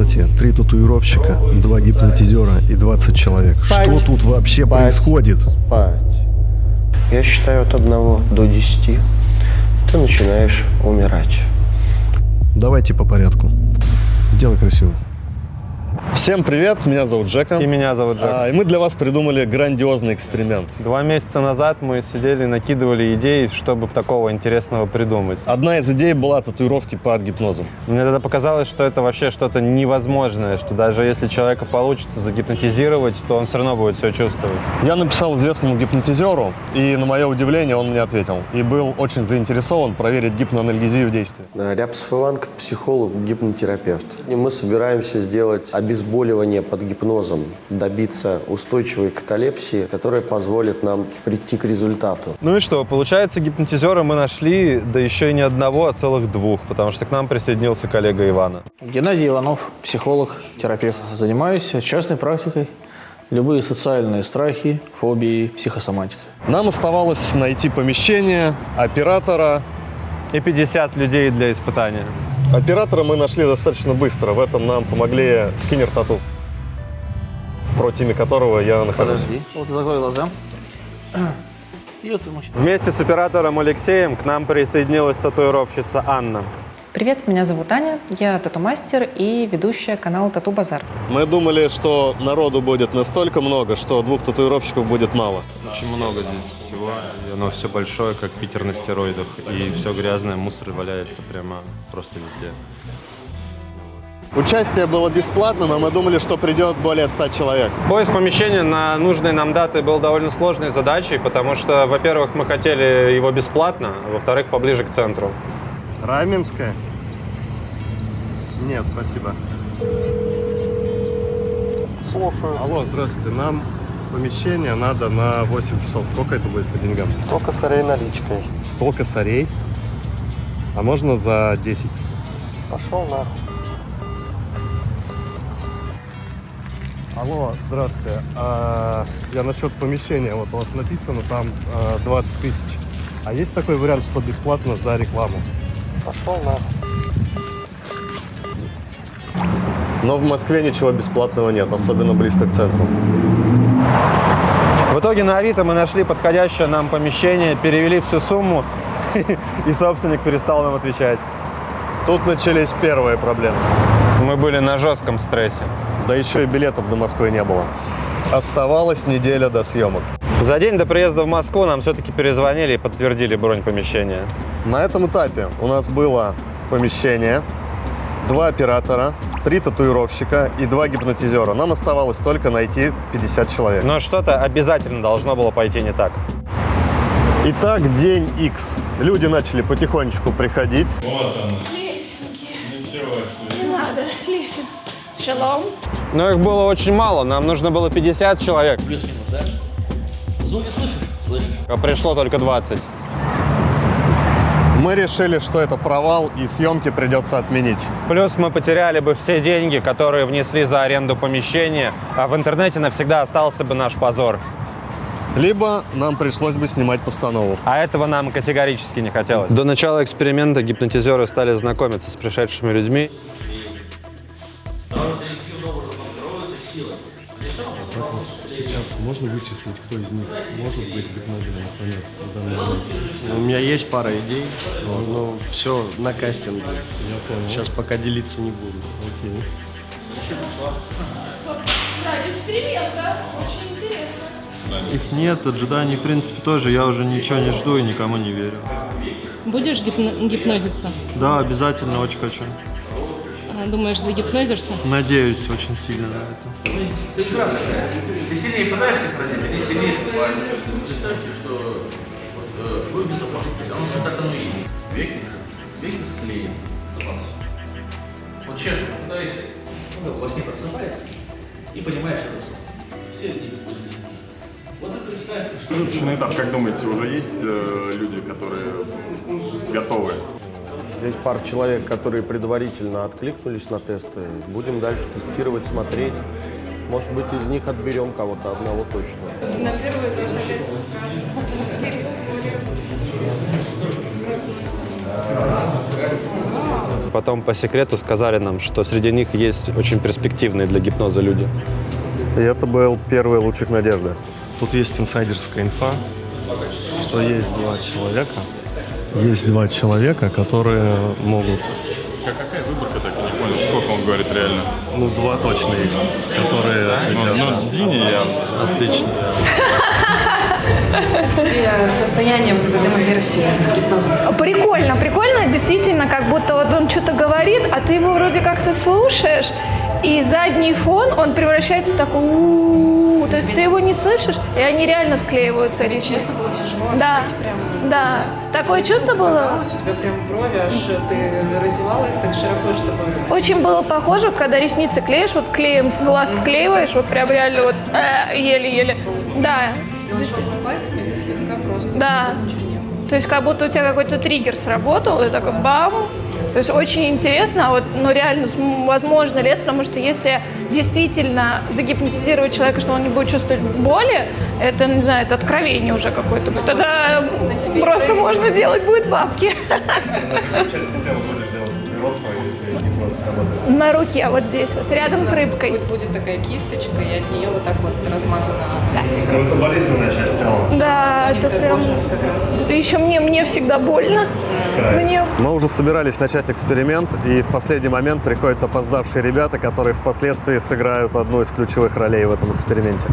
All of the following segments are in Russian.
работе 3 татуировщика, 2 гипнотизера и 20 человек. Что тут вообще происходит? Спать. Я считаю от 1 до 10. Ты начинаешь умирать. Давайте по порядку. Делай красиво. Всем привет, меня зовут Джека. И меня зовут Джек. И мы для вас придумали грандиозный эксперимент. 2 месяца назад мы сидели, накидывали идеи, чтобы такого интересного придумать. Одна из идей была татуировки под гипнозом. Мне тогда показалось, что это вообще что-то невозможное, что даже если человека получится загипнотизировать, то он все равно будет все чувствовать. Я написал известному гипнотизеру, и на мое удивление он мне ответил. И был очень заинтересован проверить гипноанальгезию в действии. Ряпсов Иван, психолог, гипнотерапевт. И мы собираемся сделать обезболивание под гипнозом, добиться устойчивой каталепсии, которая позволит нам прийти к результату. Ну и что, получается, гипнотизера мы нашли, да еще и не одного, а целых 2, потому что к нам присоединился коллега Ивана. Геннадий Иванов, психолог, терапевт. Занимаюсь частной практикой. Любые социальные страхи, фобии, психосоматика. Нам оставалось найти помещение, оператора. И 50 людей для испытания. Оператора мы нашли достаточно быстро. В этом нам помогли Скиннер Тату, про тиме которого я нахожусь. Подожди. Вот закрой глаза. И вот ему. Вместе с оператором Алексеем к нам присоединилась татуировщица Анна. Привет, меня зовут Аня, я тату-мастер и ведущая канала Тату Базар. Мы думали, что народу будет настолько много, что 2 татуировщиков будет мало. Очень много здесь всего, и оно все большое, как Питер на стероидах, и все грязное, мусор валяется прямо просто везде. Участие было бесплатным, а мы думали, что придет более 100 человек. Поиск помещения на нужные нам даты был довольно сложной задачей, потому что, во-первых, мы хотели его бесплатно, а во-вторых, поближе к центру. Раменская? Нет, спасибо. Слушаю. Алло, здравствуйте. Нам помещение надо на 8 часов. Сколько это будет по деньгам? 100 косарей наличкой. 100 косарей? А можно за 10? Пошел нахуй. Алло, здравствуйте. Я насчет помещения. Вот у вас написано там 20 тысяч. А есть такой вариант, что бесплатно за рекламу? Пошел нахуй. Но в Москве ничего бесплатного нет, особенно близко к центру. В итоге на Авито мы нашли подходящее нам помещение, перевели всю сумму, и собственник перестал нам отвечать. Тут начались первые проблемы. Мы были на жестком стрессе. Да еще и билетов до Москвы не было. Оставалась неделя до съемок. За день до приезда в Москву нам все-таки перезвонили и подтвердили бронь помещения. На этом этапе у нас было помещение, 2 оператора, 3 татуировщика и 2 гипнотизера. Нам оставалось только найти 50 человек. Но что-то обязательно должно было пойти не так. Итак, день X. Люди начали потихонечку приходить. Вот он. Лесенки. Ничего себе. Не надо, лесен. Шалом. Но их было очень мало, нам нужно было 50 человек. Плюс-минус, да? Звуки слышишь? Слышишь? А пришло только 20. Мы решили, что это провал и съемки придется отменить. Плюс мы потеряли бы все деньги, которые внесли за аренду помещения, а в интернете навсегда остался бы наш позор. Либо нам пришлось бы снимать постанову. А этого нам категорически не хотелось. До начала эксперимента гипнотизеры стали знакомиться с пришедшими людьми. Сейчас можно вычислить, кто из них может быть гипнозером, а кто нет в данный момент? У меня есть пара идей, но все на кастинге. Я понял. Сейчас пока делиться не буду. Окей. Привет, да? Очень интересно. Их нет, ожиданий в принципе тоже, я уже ничего не жду и никому не верю. Будешь гипнозиться? Да, обязательно, очень хочу. Думаешь, загипнозишься? Надеюсь очень сильно на это. Ты сильнее пытаешься против, или сильнее сливаешься. Представьте, что вы в безопасности, оно так оно и есть. Веки склеен. Вот честно, пытайся. Ну, во сне просыпается и понимаешь, что это сон. Все люди будут не. Вот и представь, что... Промежуточный этап, как думаете, уже есть люди, которые готовы? Есть пара человек, которые предварительно откликнулись на тесты. Будем дальше тестировать, смотреть. Может быть, из них отберем кого-то одного точно. На первый этаж опять. потом по секрету сказали нам, что среди них есть очень перспективные для гипноза люди. И это был первый лучик надежды. Тут есть инсайдерская инфа, что есть два человека, которые могут... Какая выборка, так и не понял, сколько он говорит реально? Ну, два точно есть, которые... Ну, Дини явно. Отлично. Тебе состояние вот этой демо-версии гипноза? Прикольно, прикольно, действительно, как будто вот он что-то говорит, а ты его вроде как-то слушаешь, и задний фон, он превращается в такой у-у-у. То есть ты его не слышишь, и они реально склеиваются. Тебе честно было тяжело? Да, Прям, да. Такое чувство было? Казалось, у тебя прям брови, аж ты разевала их так широко, чтобы... Очень было похоже, когда ресницы клеишь, вот клеем с глаз склеиваешь, вот прям реально вот еле-еле. Да. И он щелкнул пальцами, и ты слегка просто... Да. Ничего не было. То есть как будто у тебя какой-то триггер сработал, и такой бам. То есть очень интересно, а вот, ну реально, возможно ли это, потому что если действительно загипнотизировать человека, что он не будет чувствовать боли, это, не знаю, это откровение уже какое-то. Тогда просто можно делать будет бабки. На руке, вот здесь, вот, рядом с рыбкой. Будет такая кисточка, и от нее вот так вот размазана. Это болезненная часть тела. Да, это прям... Как раз. Еще мне всегда больно. Мне... Мы уже собирались начать эксперимент, и в последний момент приходят опоздавшие ребята, которые впоследствии сыграют одну из ключевых ролей в этом эксперименте.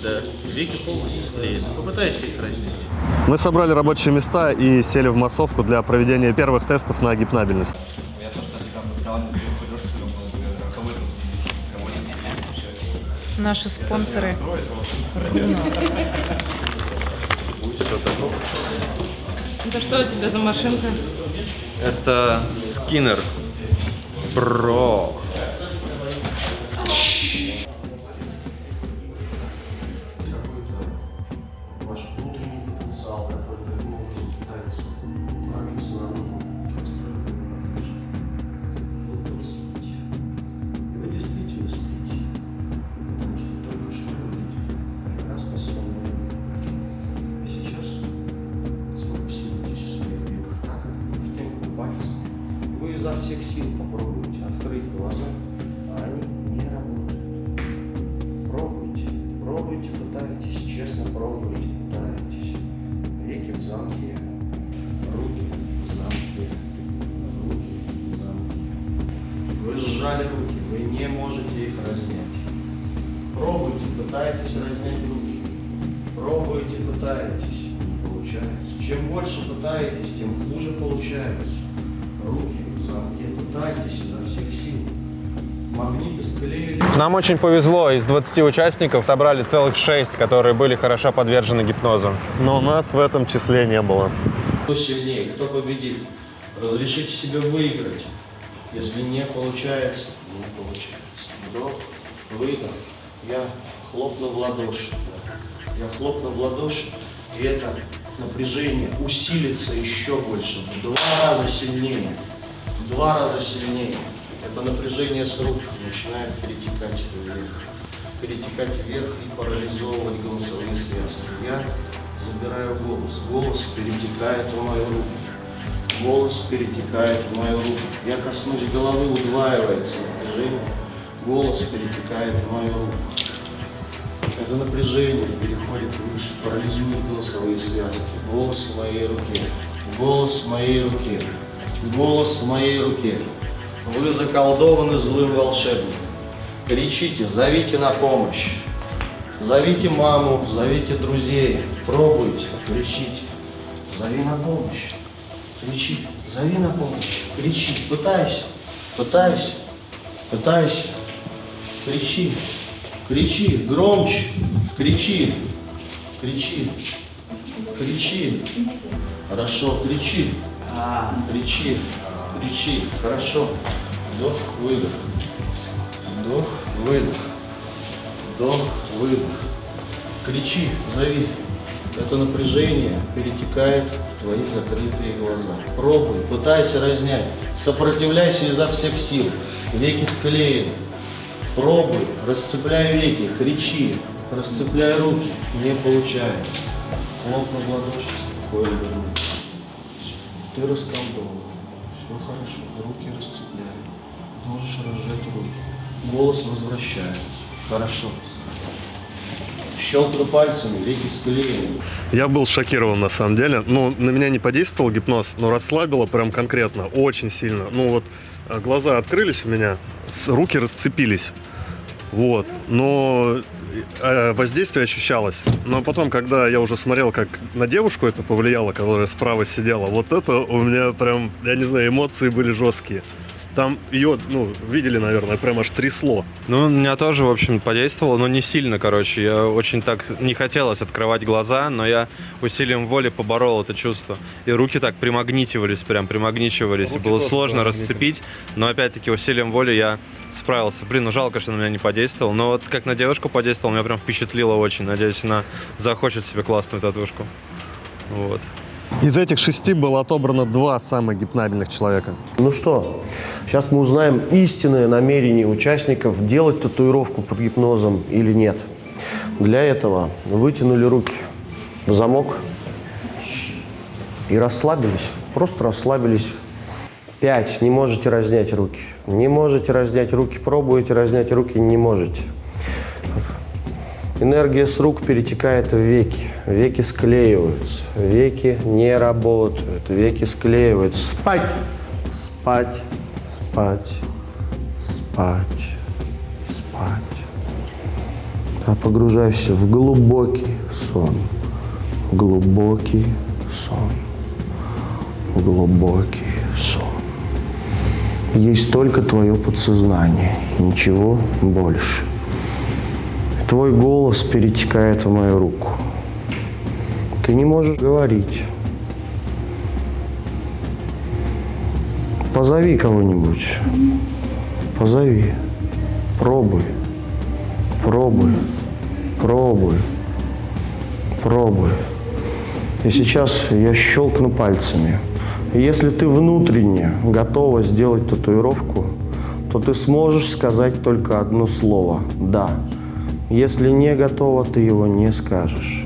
Да, веки полностью склеены. Попытайся их раздеть. Мы собрали рабочие места и сели в массовку для проведения первых тестов на гипнабельность. Наши спонсоры. Это что у тебя за машинка? Это Скиннер. Бро. Ваш внутренний потенциал, который таким образом пытается пробиться наружу, вы спите. И вы действительно спите. Потому что только что вы прекрасно сонные. И сейчас сфокусируйтесь в своих веках так, что пальцы. Вы изо всех сил попробуйте открыть глаза, а они не работают. Пробуйте, пробуйте, пытайтесь, честно пробуйте, пытайтесь. Веки в замке, руки в замке, руки в замке. Вы сжали руки, вы не можете их разнять. Пробуйте, пытайтесь разнять руки. Пробуйте, пытаетесь, не получается. Чем больше пытаетесь, тем хуже получается. Руки в замке, пытайтесь изо всех сил. Магниты склеили. Нам очень повезло, из 20 участников собрали целых 6, которые были хорошо подвержены гипнозу. Но нас в этом числе не было. Кто сильнее, кто победит? Разрешите себе выиграть. Если не получается, не получается. Вдох, выдох. Я хлопну в ладоши. Я хлопну в ладоши, и это напряжение усилится еще больше. В 2 раза сильнее. В 2 раза сильнее. Это напряжение с рук начинает перетекать вверх. Перетекать вверх и парализовывать голосовые связки. Я забираю голос. Голос перетекает в мою руку. Голос перетекает в мою руку. Я коснусь головы, удваивается напряжение. Голос перетекает в мою руку. Это напряжение переходит выше, парализует голосовые связки. Голос в моей руке. Голос в моей руке. Голос в моей руке. Вы заколдованы злым волшебником. Кричите, зовите на помощь. Зовите маму, зовите друзей. Пробуйте, кричите. Зови на помощь. Кричи, зови на помощь. Кричи, пытайся, пытайся, пытайся. Кричи, кричи, громче. Кричи, кричи, кричи. Хорошо, кричи. Кричи, кричи. Хорошо. Вдох, выдох. Вдох, выдох. Вдох, выдох. Кричи, зови. Это напряжение перетекает в твои закрытые глаза. Пробуй, пытайся разнять. Сопротивляйся изо всех сил. Веки склеены. Пробуй, расцепляй веки, кричи, расцепляй руки. Не получается. Хлопни в ладоши, спокойно вернуться. Ты расколдован. Все хорошо. Руки расцепляй. Можешь разжать руки. Голос возвращается. Хорошо. Щелкну пальцами, веки склеены. Я был шокирован на самом деле. Ну, на меня не подействовал гипноз, но расслабило прям конкретно, очень сильно. Ну вот глаза открылись у меня, руки расцепились. Вот. Но воздействие ощущалось. Но потом, когда я уже смотрел, как на девушку это повлияло, которая справа сидела, вот это у меня прям, я не знаю, эмоции были жесткие. Там ее, ну, видели, наверное, прям аж трясло. Ну, меня тоже, в общем, подействовало, но не сильно, короче. Я очень так не хотелось открывать глаза, но я усилием воли поборол это чувство. И руки так примагничивались, Руки Было тоже сложно примагнитились. расцепить, но опять-таки усилием воли я справился. Блин, ну жалко, что на меня не подействовал. Но вот как на девушку подействовал, меня прям впечатлило очень. Надеюсь, она захочет себе классную татушку. Вот. Из этих 6 было отобрано 2 самых гипнабельных человека. Ну что, сейчас мы узнаем истинное намерение участников делать татуировку под гипнозом или нет. Для этого вытянули руки в замок и расслабились, просто расслабились. 5. Не можете разнять руки. Не можете разнять руки, пробуете разнять руки, не можете. Энергия с рук перетекает в веки. Веки склеиваются. Веки не работают. Веки склеиваются. Спать! Спать! Спать! Спать! Спать! А погружаешься в глубокий сон. В глубокий сон. В глубокий сон. Есть только твое подсознание. Ничего больше. Твой голос перетекает в мою руку. Ты не можешь говорить. Позови кого-нибудь. Позови. Пробуй. Пробуй. Пробуй. Пробуй. И сейчас я щелкну пальцами. Если ты внутренне готова сделать татуировку, то ты сможешь сказать только одно слово «да». Если не готова, ты его не скажешь.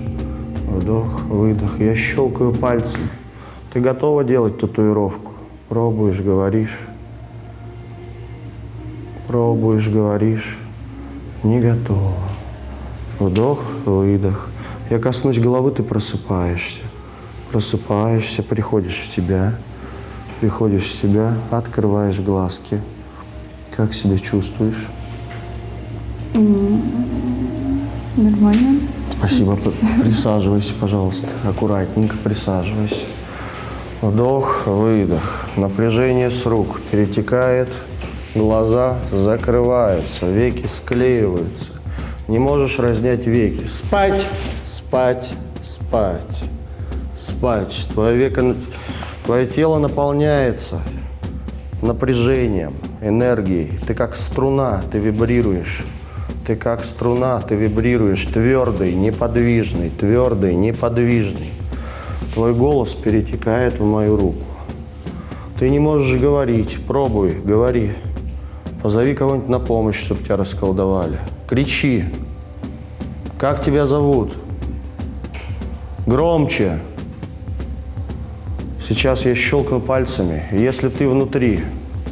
Вдох, выдох. Я щелкаю пальцем. Ты готова делать татуировку? Пробуешь, говоришь. Пробуешь, говоришь. Не готова. Вдох, выдох. Я коснусь головы, ты просыпаешься. Просыпаешься, приходишь в себя. Приходишь в себя, открываешь глазки. Как себя чувствуешь? Нормально. Спасибо. Присаживайся, пожалуйста. Аккуратненько присаживайся. Вдох, выдох. Напряжение с рук перетекает. Глаза закрываются. Веки склеиваются. Не можешь разнять веки. Спать! Спать! Спать! Спать! Твое тело наполняется напряжением, энергией. Ты как струна, ты вибрируешь. Ты как струна, ты вибрируешь, твердый, неподвижный, твердый, неподвижный. Твой голос перетекает в мою руку. Ты не можешь говорить, пробуй, говори. Позови кого-нибудь на помощь, чтобы тебя расколдовали. Кричи. Как тебя зовут? Громче. Сейчас я щелкну пальцами. Если ты внутри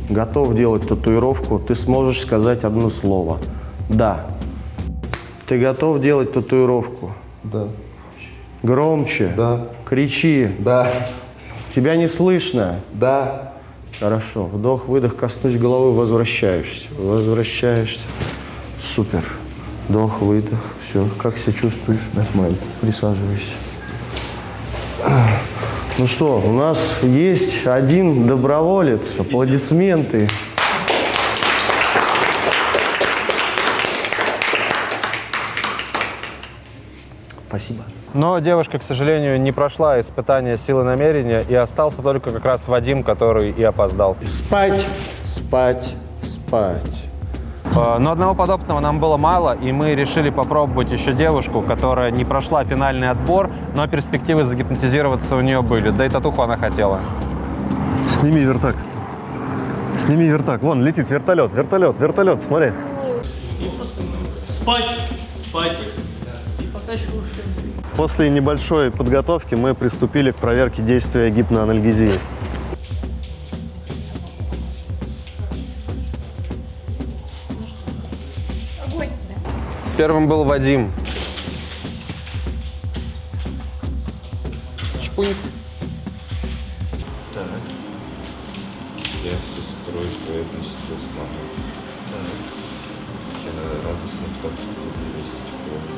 готов делать татуировку, ты сможешь сказать одно слово. Да. Ты готов делать татуировку? Да. Громче. Да. Кричи. Да. Тебя не слышно? Да. Хорошо. Вдох, выдох, коснусь головы, возвращаешься. Возвращаешься. Супер. Вдох, выдох. Все. Как себя чувствуешь? Нормально. Присаживайся. Ну что, у нас есть один доброволец. Аплодисменты. Спасибо. Но девушка, к сожалению, не прошла испытание силы намерения, и остался только как раз Вадим, который и опоздал. Спать, спать, спать. Но одного подобного нам было мало, и мы решили попробовать еще девушку, которая не прошла финальный отбор, но перспективы загипнотизироваться у нее были, да и татуху она хотела. Сними вертак. Сними вертак. Вон, летит вертолет, вертолет, вертолет, смотри. Спать! Спать! И покачиваю уши. После небольшой подготовки мы приступили к проверке действия гипноанальгезии. Первым был Вадим. Чпуньк. Так. Я с сестрой своей относительно с мамой. Так. Я радостно в том, что буду ездить в поезд,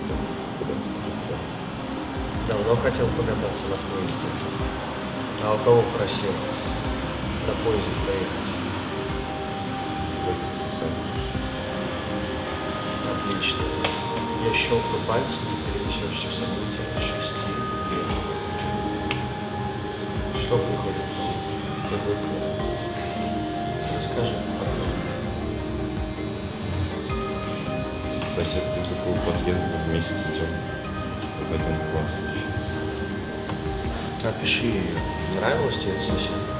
куда-то далеко. Давно хотел покататься на поезде. А у кого просил на поезде проехать? Отлично. Я щелкну пальцами, перенесешься в события 6 лет. Что приходит в голову? Расскажи подробно. С соседкой только у подъезда вместе идем в один класс учиться. Опиши ее. Нравилась тебе эта соседка?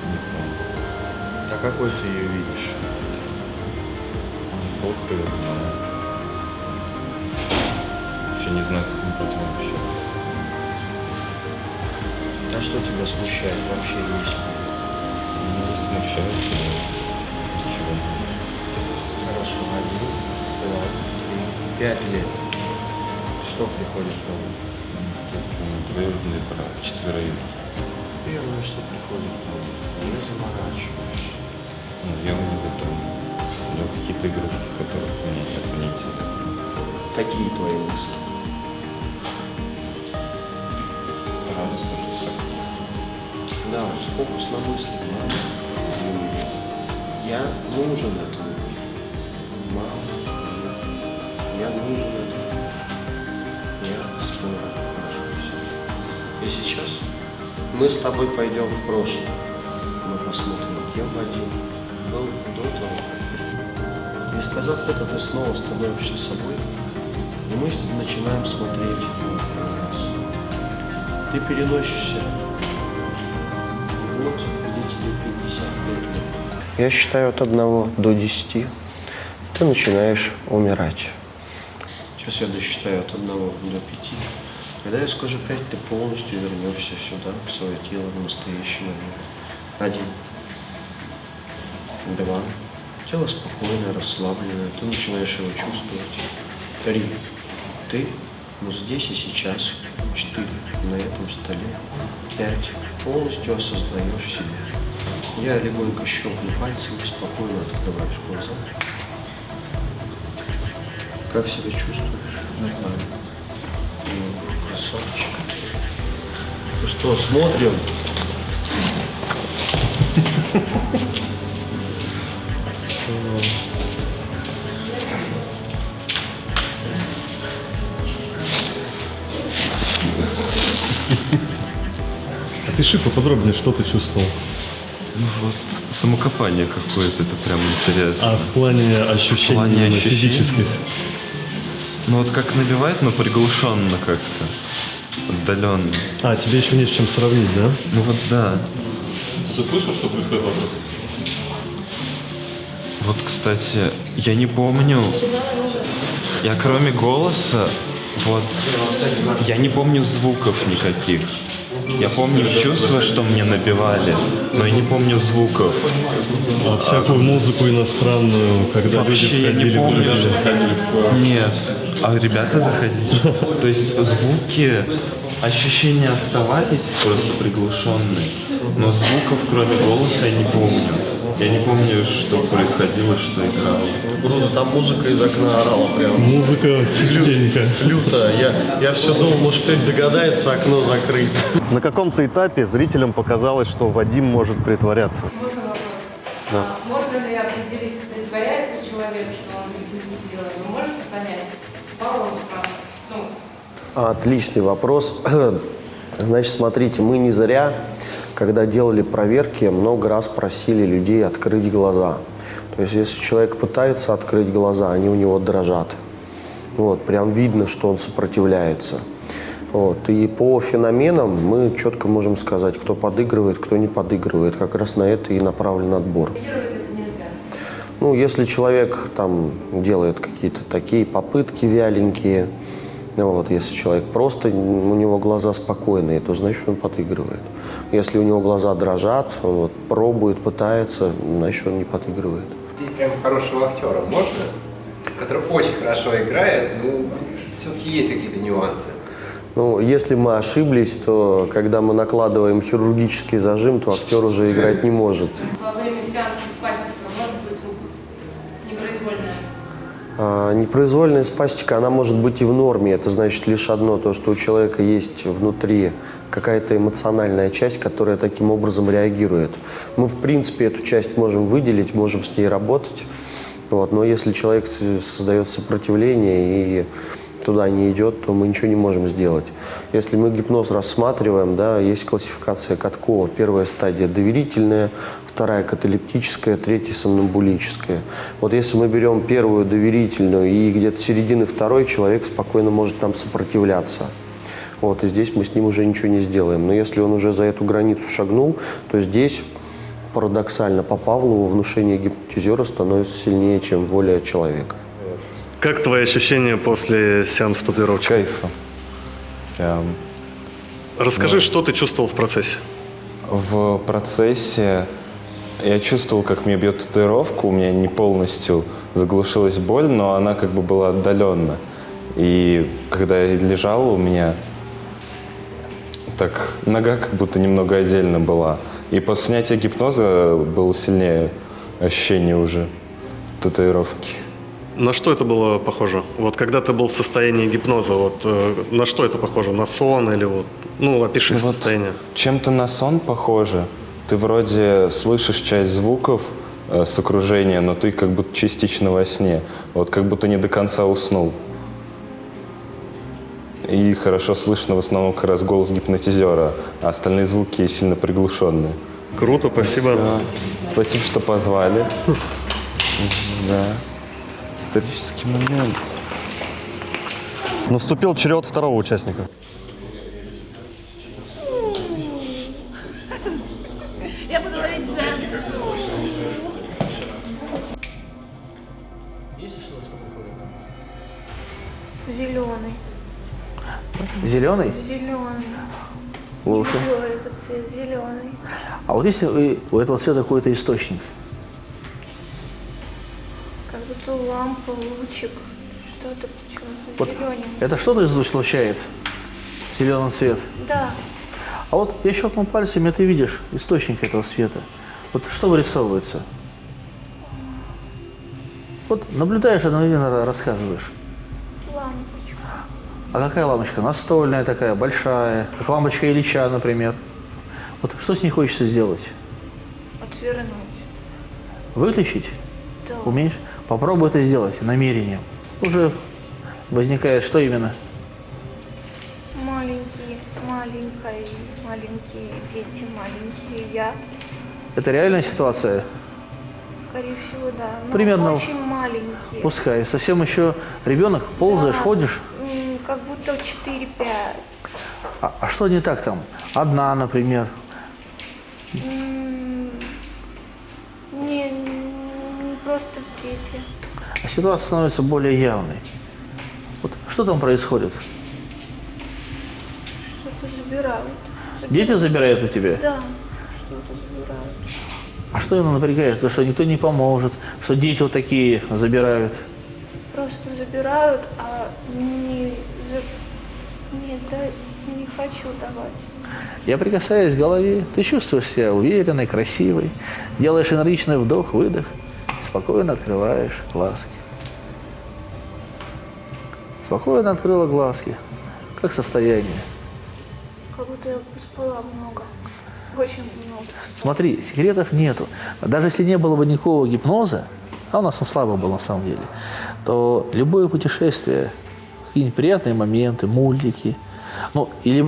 Не помню. А какой ты ее видишь? Бог ее знает. Еще не знаю, как мы будем общаться. А что тебя смущает вообще есть? Не смущает, но ничего. Хорошо, 1, 2, 3, 5 лет. Что приходит в голову? Двоюродный брат, четвероюродный. Первое, что приходит в голову. Не заморачиваешься. Ну, я у него дома. У него какие-то игрушки, которых мне так не интересно. Какие твои мысли? Радостно, что так. Да, фокус на мысли. Мама, я нужен этому. Мама, я нужен этому. Я скоро окажусь. И сейчас мы с тобой пойдем в прошлое. Мы посмотрим, кем Вадим был до того. И сказав это, ты снова становишься собой. И мы начинаем смотреть на нас. Ты переносишься вот, где тебе 50 лет. Я считаю от 1 до 10. Ты начинаешь умирать. Сейчас я досчитаю от 1 до 5. Когда я скажу 5, ты полностью вернешься сюда, в свое тело, в настоящий момент. 1, 2. Тело спокойное, расслабленное. Ты начинаешь его чувствовать. 3. Ты, но здесь и сейчас. 4. На этом столе. 5. Полностью осознаешь себя. Я легонько щелкну пальцами, спокойно открываешь глаза. Как себя чувствуешь? Нормально. Красавчик. Ну что, смотрим? Опиши поподробнее, что ты чувствовал. Ну вот, самокопание какое-то, это прям интересно. А в плане ощущений, В плане ощущений? физических? Ну вот как набивает, но приглушенно как-то, отдаленно. А, тебе еще не с чем сравнить, да? Ну вот да. Ты слышал, что происходит вокруг? Вот, кстати, я не помню, я кроме голоса, вот, я не помню звуков никаких. Я помню чувства, что мне набивали, но я не помню звуков. А всякую музыку иностранную, когда Вообще я люди не помню, что... в... Нет. А ребята заходили. То есть звуки, ощущения оставались просто приглушенные, но звуков, кроме голоса, я не помню. Я не помню, что происходило, что играло. Круто, там музыка из окна орала прям. Музыка частенько. Люто. Я все думал, может кто-нибудь догадается окно закрыть. На каком-то этапе зрителям показалось, что Вадим может притворяться. Можно вопрос? Да. Можно ли определить, притворяется человек, что он гипнотизирует? Вы можете понять? По Отличный вопрос. Значит, смотрите, мы не зря, когда делали проверки, много раз просили людей открыть глаза. То есть, если человек пытается открыть глаза, они у него дрожат. Вот, прям видно, что он сопротивляется. Вот. И по феноменам мы четко можем сказать, кто подыгрывает, кто не подыгрывает. Как раз на это и направлен отбор. Ну, если человек там делает какие-то такие попытки вяленькие, вот, если человек просто, у него глаза спокойные, то значит он подыгрывает. Если у него глаза дрожат, он вот пробует, пытается, значит он не подыгрывает. прям хорошего актера можно? Который очень хорошо играет, ну, все-таки есть какие-то нюансы. Ну, если мы ошиблись, то когда мы накладываем хирургический зажим, то актер уже играть не может. Во время сеанса спастика может быть непроизвольная? Непроизвольная спастика, она может быть и в норме. Это значит лишь одно, то, что у человека есть внутри какая-то эмоциональная часть, которая таким образом реагирует. Мы, в принципе, эту часть можем выделить, можем с ней работать. Вот. Но если человек создает сопротивление и туда не идет, то мы ничего не можем сделать. Если мы гипноз рассматриваем, да, есть классификация Каткова. Первая стадия доверительная, вторая каталептическая, третья сомнамбулическая. Вот если мы берем первую доверительную и где-то середины второй, человек спокойно может нам сопротивляться. Вот, и здесь мы с ним уже ничего не сделаем. Но если он уже за эту границу шагнул, то здесь парадоксально по Павлову внушение гипнотизера становится сильнее, чем воля человека. Как твои ощущения после сеанса татуировки? С кайфом. Прям. Расскажи, что ты чувствовал в процессе? В процессе я чувствовал, как мне бьет татуировку, у меня не полностью заглушилась боль, но она как бы была отдаленно. И когда я лежал, у меня так нога как будто немного отдельно была. И после снятия гипноза было сильнее ощущение уже татуировки. На что это было похоже? Вот когда ты был в состоянии гипноза, вот на что это похоже? На сон или вот, ну, опиши Вот состояние. чем-то на сон похоже. Ты вроде слышишь часть звуков с окружения, но ты как будто частично во сне. Вот как будто не до конца уснул. И хорошо слышно в основном как раз голос гипнотизера, а остальные звуки сильно приглушенные. Круто, спасибо. Всё. Спасибо, что позвали. Да. Исторический момент. Наступил черед второго участника. Я буду говорить «дзен». Зеленый. Зеленый? Зеленый. Лучше. Этот цвет зеленый. А вот если у этого цвета какой-то источник? Как будто лампа, лучик. Что-то почему-то Вот зелененькое. это что-то излучает? Зеленый цвет? Да. А вот я щелкнул пальцами, и ты видишь источник этого света. Вот что вырисовывается? Вот наблюдаешь, одновременно рассказываешь. Лампочка. А какая лампочка? Настольная такая, большая, как лампочка Ильича, например. Вот что с ней хочется сделать? Отвернуть. Выключить? Да. Умеешь? Попробуй это сделать намерением. Уже возникает что именно? Маленькие дети, маленькие я. Это реальная ситуация? Скорее всего, да. Но Примерно. очень маленькие. Пускай. Совсем еще ребенок, ползаешь, Да. ходишь. Как будто 4-5. А что не так там? Одна, например. Не просто дети. А ситуация становится более явной. Вот что там происходит? Что-то забирают. Дети забирают у тебя? Да, что-то забирают. А что именно напрягает? То, что никто не поможет, что дети вот такие забирают. Просто забирают, а не хочу давать. Я прикасаюсь к голове, ты чувствуешь себя уверенной, красивой, делаешь энергичный вдох, выдох, и спокойно открываешь глазки. Спокойно открыла глазки. Как состояние? Как будто я поспала много. Очень много. Смотри, секретов нету. Даже если не было бы никакого гипноза, а у нас он слабо был на самом деле, то любое путешествие, какие-нибудь приятные моменты, мультики, ну, или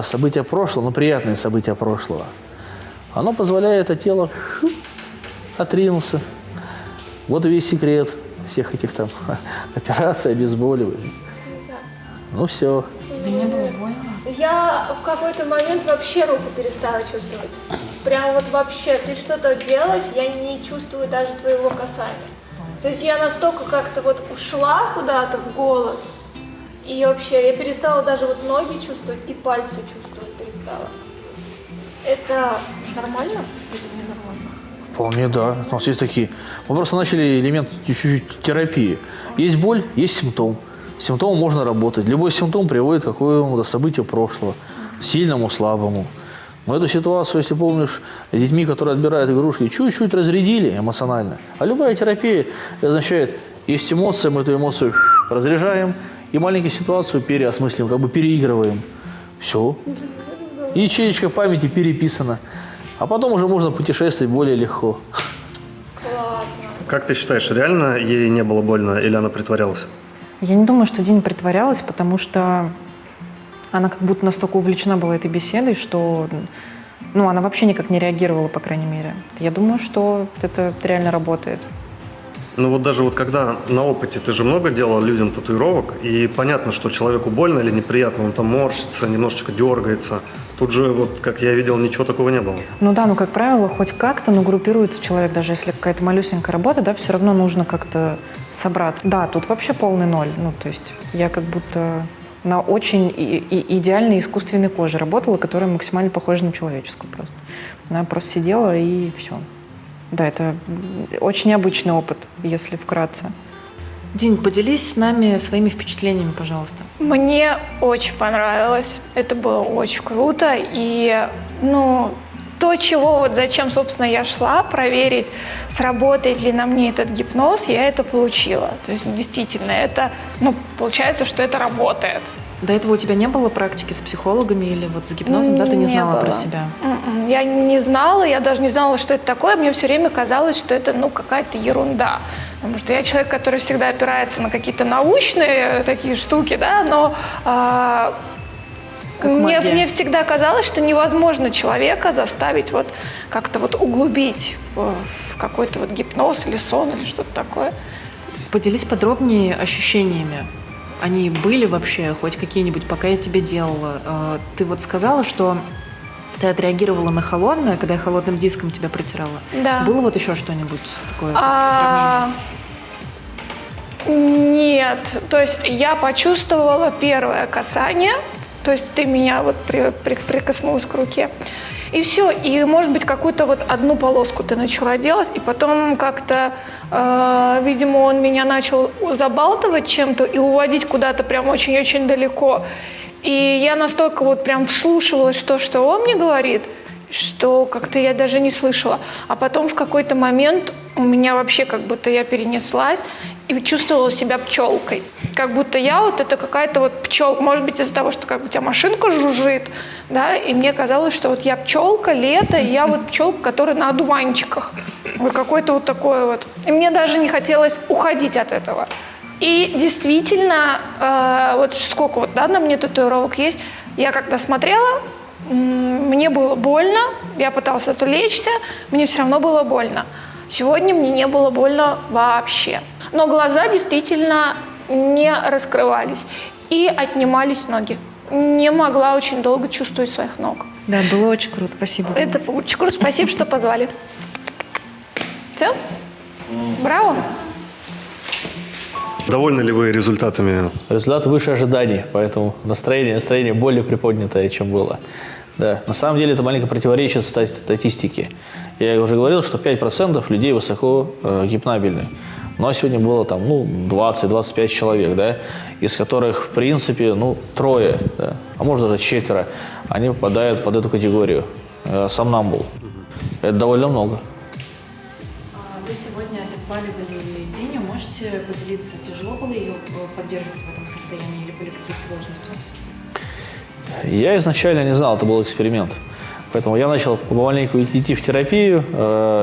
события прошлого, но приятные события прошлого, оно позволяет это тело отринуться. Вот и весь секрет всех этих там операций, обезболиваний. Ну все. Тебе не было больно? Я в какой-то момент вообще руку перестала чувствовать. Прям вот вообще, ты что-то делаешь, я не чувствую даже твоего касания. То есть я настолько как-то вот ушла куда-то в голос, и вообще я перестала даже вот ноги чувствовать и пальцы чувствовать перестала. Это нормально или не нормально? Вполне, да. У нас есть такие. Мы просто начали элемент чуть-чуть терапии. Есть боль, есть симптом. С симптомом можно работать. Любой симптом приводит к какому-то событию прошлого. Сильному, слабому. Мы эту ситуацию, если помнишь, с детьми, которые отбирают игрушки, чуть-чуть разрядили эмоционально. А любая терапия означает, есть эмоция, мы эту эмоцию разряжаем и маленькую ситуацию переосмысливаем, как бы переигрываем. Все. И ячеечка памяти переписана. А потом уже можно путешествовать более легко. Как ты считаешь, реально ей не было больно или она притворялась? Я не думаю, что Дина притворялась, потому что она как будто настолько увлечена была этой беседой, что она вообще никак не реагировала, по крайней мере. Я думаю, что это реально работает. Ну вот даже вот когда на опыте ты же много делал людям татуировок, и понятно, что человеку больно или неприятно, он там морщится, немножечко дергается. Тут же, вот как я видел, ничего такого не было. Как правило, хоть как-то, группируется человек, даже если какая-то малюсенькая работа, да, все равно нужно как-то собраться. Да, тут вообще полный ноль. То есть я как будто на очень идеальной искусственной коже работала, которая максимально похожа на человеческую просто. Она просто сидела и все. Да, это очень необычный опыт, если вкратце. Дин, поделись с нами своими впечатлениями, пожалуйста. Мне очень понравилось. Это было очень круто. И, зачем, собственно, я шла проверить, сработает ли на мне этот гипноз, я это получила. То есть, действительно, это, получается, что это работает. До этого у тебя не было практики с психологами или с гипнозом, да? Ты не знала про себя? Я не знала, я даже не знала, что это такое. Мне все время казалось, что это, какая-то ерунда. Потому что я человек, который всегда опирается на какие-то научные такие штуки, да, но мне всегда казалось, что невозможно человека заставить как-то углубить в какой-то гипноз или сон или что-то такое. Поделись подробнее ощущениями. Они были вообще хоть какие-нибудь, пока я тебе делала? Ты сказала, что ты отреагировала на холодное, когда я холодным диском тебя протирала. Да. Было еще что-нибудь такое в сравнении? Нет. То есть я почувствовала первое касание, то есть ты меня прикоснулась к руке. И все, и, может быть, какую-то одну полоску ты начала делать, и потом как-то, видимо, он меня начал забалтывать чем-то и уводить куда-то прям очень-очень далеко. И я настолько прям вслушивалась в то, что он мне говорит, что как-то я даже не слышала. А потом в какой-то момент у меня вообще как будто я перенеслась и чувствовала себя пчелкой. Как будто я это какая-то пчелка. Может быть, из-за того, что у тебя машинка жужжит, да, и мне казалось, что я пчелка, лето, и я пчелка, которая на одуванчиках. Какой-то такой. И мне даже не хотелось уходить от этого. И действительно, сколько на мне татуировок есть, я когда смотрела, мне было больно, я пыталась отвлечься, мне все равно было больно. Сегодня мне не было больно вообще. Но глаза действительно не раскрывались и отнимались ноги. Не могла очень долго чувствовать своих ног. Да, было очень круто. Спасибо. Дима. Это очень круто. Спасибо, что позвали. Все? Браво. Довольны ли вы результатами? Результаты выше ожиданий, поэтому настроение более приподнятое, чем было. Да, на самом деле это маленько противоречит статистике. Я уже говорил, что 5% людей высоко гипнабельны. Но сегодня было 20-25 человек, да, из которых, в принципе, трое, да, а может даже 4, они попадают под эту категорию. Сомнамбул. Это довольно много. Вы сегодня обезболивали Диню. Можете поделиться, тяжело было ее поддерживать в этом состоянии или были какие-то сложности? Я изначально не знал, это был эксперимент. Поэтому я начал помаленьку идти в терапию.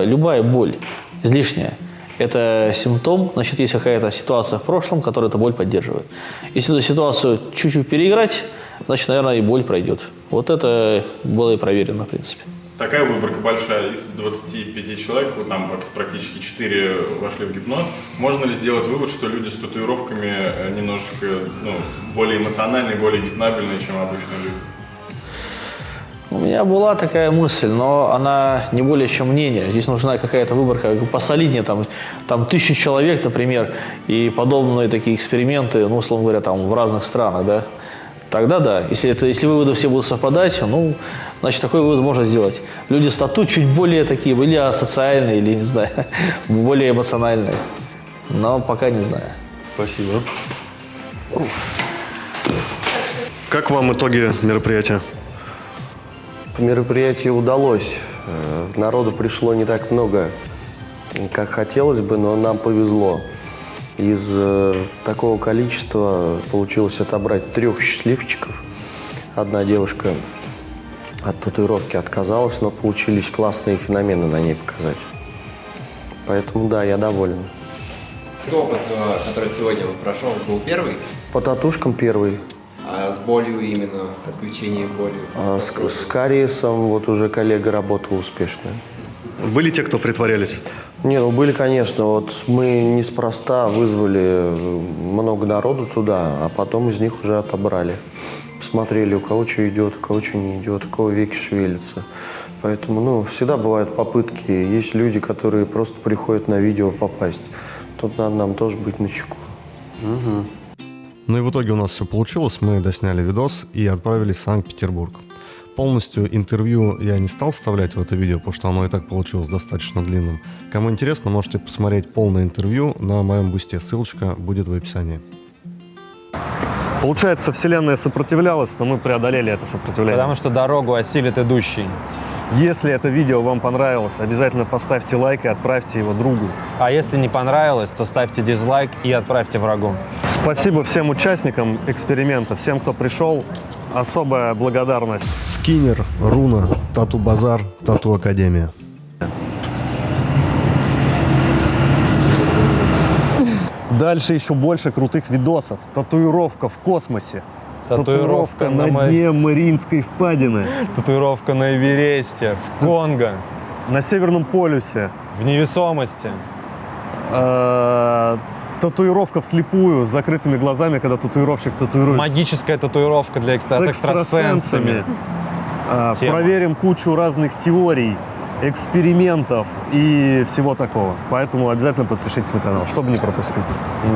Любая боль излишняя – это симптом, значит, есть какая-то ситуация в прошлом, которая эту боль поддерживает. Если эту ситуацию чуть-чуть переиграть, значит, наверное, и боль пройдет. Вот это было и проверено, в принципе. Такая выборка большая, из 25 человек, там практически 4 вошли в гипноз. Можно ли сделать вывод, что люди с татуировками немножечко более эмоциональные, более гипнабельные, чем обычные люди? У меня была такая мысль, но она не более чем мнение. Здесь нужна какая-то выборка посолиднее, там 1000 человек, например, и подобные такие эксперименты, условно говоря, в разных странах, да. Тогда да, если выводы все будут совпадать, значит, такой вывод можно сделать. Люди с тату чуть более такие, или асоциальные, или, не знаю, более эмоциональные. Но пока не знаю. Спасибо. Как вам итоги мероприятия? Мероприятие удалось. Народу пришло не так много, как хотелось бы, но нам повезло. Из такого количества получилось отобрать 3 счастливчиков. Одна девушка от татуировки отказалась, но получились классные феномены на ней показать. Поэтому да, я доволен. Опыт, который сегодня прошел, был первый? По татушкам первый. А с болью именно, отключение боли? С кариесом вот уже коллега работал успешно. Были те, кто притворялись? Не, ну были, конечно. Вот мы неспроста вызвали много народу туда, а потом из них уже отобрали. Смотрели, у кого что идет, у кого что не идет, у кого веки шевелятся. Поэтому, ну, всегда бывают попытки. Есть люди, которые просто приходят на видео попасть. Тут надо нам тоже быть начеку. Угу. Ну и в итоге у нас все получилось. Мы досняли видос и отправились в Санкт-Петербург. Полностью интервью я не стал вставлять в это видео, потому что оно и так получилось достаточно длинным. Кому интересно, можете посмотреть полное интервью на моем бусте. Ссылочка будет в описании. Получается, Вселенная сопротивлялась, но мы преодолели это сопротивление. Потому что дорогу осилит идущий. Если это видео вам понравилось, обязательно поставьте лайк и отправьте его другу. А если не понравилось, то ставьте дизлайк и отправьте врагу. Спасибо всем участникам эксперимента, всем, кто пришел. Особая благодарность. Скиннер, Руна, Тату Базар, Тату Академия. Дальше еще больше крутых видосов. Татуировка в космосе. Татуировка на дне Мариинской впадины. Татуировка на Эвересте, в Конго. На Северном полюсе. В невесомости. Татуировка вслепую, с закрытыми глазами, когда татуировщик татуирует. Магическая татуировка для с экстрасенсами. Проверим кучу разных теорий, экспериментов и всего такого. Поэтому обязательно подпишитесь на канал, чтобы не пропустить.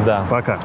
Да. Пока.